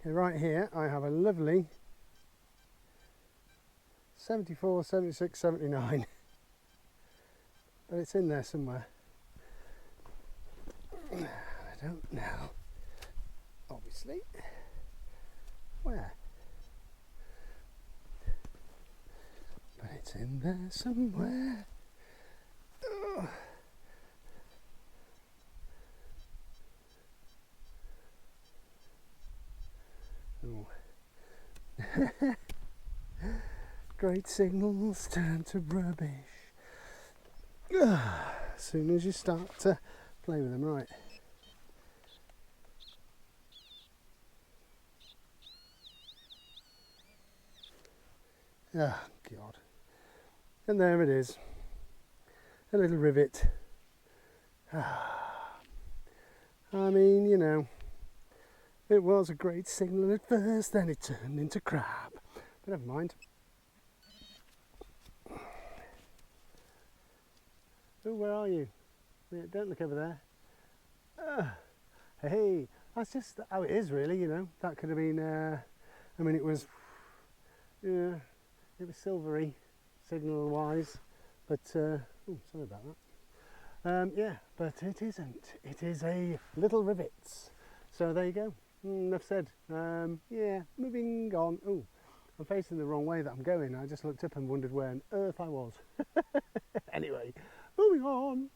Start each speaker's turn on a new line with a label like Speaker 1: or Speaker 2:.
Speaker 1: Okay, right here I have a lovely 74, 76, 79. But it's in there somewhere. I don't know, obviously, where. But it's in there somewhere. Oh. Oh. Great signals turn to rubbish. As soon as you start to play with them, right. Oh, God. And there it is. A little rivet. I mean, you know, it was a great signal at first, then it turned into crap. But never mind. Oh, where are you? Don't look over there. Hey, that's just how it is, really, you know. That could have been, I mean, it was silvery, signal-wise, but, oh, sorry about that. Yeah, but it isn't. It is a little rivets. So there you go. Enough said. Yeah, moving on. Oh, I'm facing the wrong way that I'm going. I just looked up and wondered where on earth I was. Anyway, moving on.